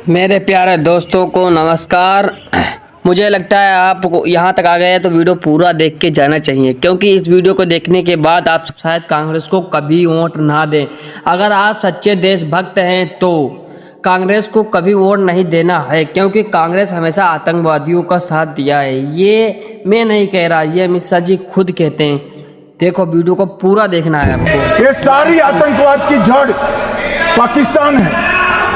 मेरे प्यारे दोस्तों को नमस्कार। मुझे लगता है आप यहाँ तक आ गए हैं तो वीडियो पूरा देख के जाना चाहिए, क्योंकि इस वीडियो को देखने के बाद आप शायद कांग्रेस को कभी वोट ना दें। अगर आप सच्चे देशभक्त हैं तो कांग्रेस को कभी वोट नहीं देना है, क्योंकि कांग्रेस हमेशा आतंकवादियों का साथ दिया है। ये मैं नहीं कह रहा, ये अमित शाह जी खुद कहते हैं। देखो, वीडियो को पूरा देखना है आपको। ये सारी आतंकवाद की जड़ पाकिस्तान है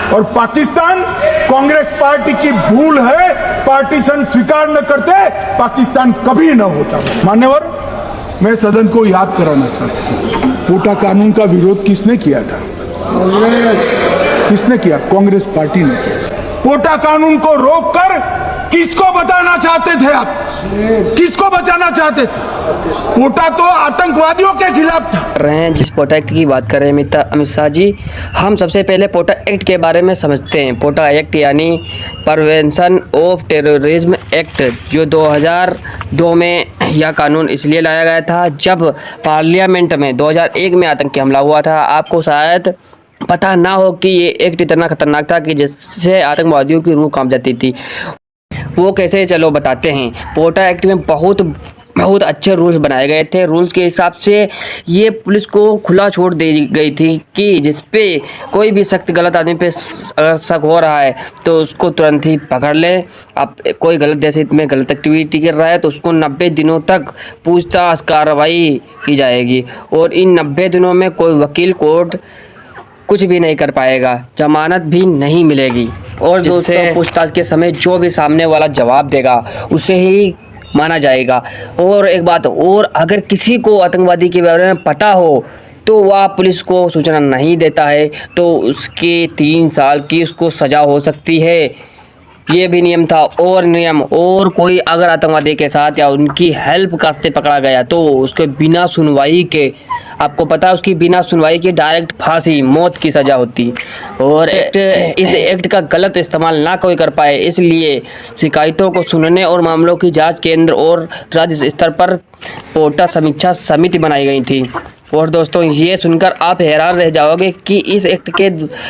और पाकिस्तान कांग्रेस पार्टी की भूल है। पार्टीशन स्वीकार न करते पाकिस्तान कभी न होता। मान्यवर, मैं सदन को याद कराना चाहता हूं, कोटा कानून का विरोध किसने किया था? किसने किया? कांग्रेस पार्टी ने किया। कोटा कानून को रोककर किसको बताना चाहते थे आप? किसको बचाना चाहते थे? कोटा तो आतंकवादियों के खिलाफ था। रहे हैं जिस पोटा एक्ट की बात कर रहे हैं अमित शाह जी, हम सबसे पहले पोटा एक्ट के बारे में समझते हैं। पोटा एक्ट यानी प्रिवेंशन ऑफ टेररिज्म एक्ट, जो 2002 में यह कानून इसलिए लाया गया था जब पार्लियामेंट में 2001 में आतंकी हमला हुआ था। आपको शायद पता ना हो कि ये एक्ट इतना खतरनाक था कि जिससे आतंकवादियों की रूह कांप जाती थी। वो कैसे, चलो बताते हैं। पोटा एक्ट में बहुत अच्छे रूल्स बनाए गए थे। रूल्स के हिसाब से ये पुलिस को खुला छोड़ दी गई थी कि जिस पे कोई भी सख्त गलत आदमी पे अगर शक हो रहा है तो उसको तुरंत ही पकड़ लें। अब कोई गलत देश हित में गलत एक्टिविटी कर रहा है तो उसको 90 दिनों तक पूछताछ कार्रवाई की जाएगी, और इन 90 दिनों में कोई वकील कोर्ट कुछ भी नहीं कर पाएगा, जमानत भी नहीं मिलेगी। और दोस्तों, पूछताछ के समय जो भी सामने वाला जवाब देगा उसे ही माना जाएगा। और एक बात और, अगर किसी को आतंकवादी के बारे में पता हो तो वह पुलिस को सूचना नहीं देता है तो उसके 3 साल की उसको सज़ा हो सकती है। ये भी नियम था। और नियम, और कोई अगर आतंकवादी के साथ या उनकी हेल्प करते पकड़ा गया तो उसके बिना सुनवाई के, आपको पता है, उसकी बिना सुनवाई के डायरेक्ट फांसी, मौत की सज़ा होती। और इस एक्ट का गलत इस्तेमाल ना कोई कर पाए, इसलिए शिकायतों को सुनने और मामलों की जांच केंद्र और राज्य स्तर पर पोटा समीक्षा समिति बनाई गई थी। और दोस्तों, ये सुनकर आप हैरान रह जाओगे कि इस एक्ट के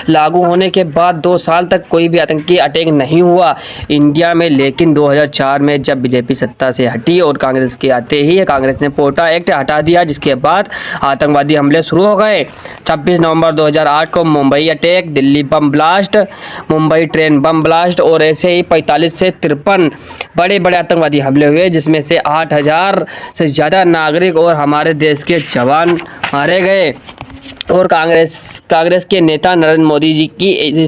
लागू होने के बाद 2 साल तक कोई भी आतंकी अटैक नहीं हुआ इंडिया में। लेकिन 2004 में जब बीजेपी सत्ता से हटी और कांग्रेस के आते ही कांग्रेस ने पोटा एक्ट हटा दिया, जिसके बाद आतंकवादी हमले शुरू हो गए। 26 नवंबर 2008 को Mumbai attack, Delhi bomb blast, Mumbai train bomb blast और ऐसे ही 45 से 53 बड़े बड़े आतंकवादी हमले हुए, जिसमें से 8000 से ज़्यादा नागरिक और हमारे देश के जवान मारे गए। और कांग्रेस के नेता नरेंद्र मोदी जी की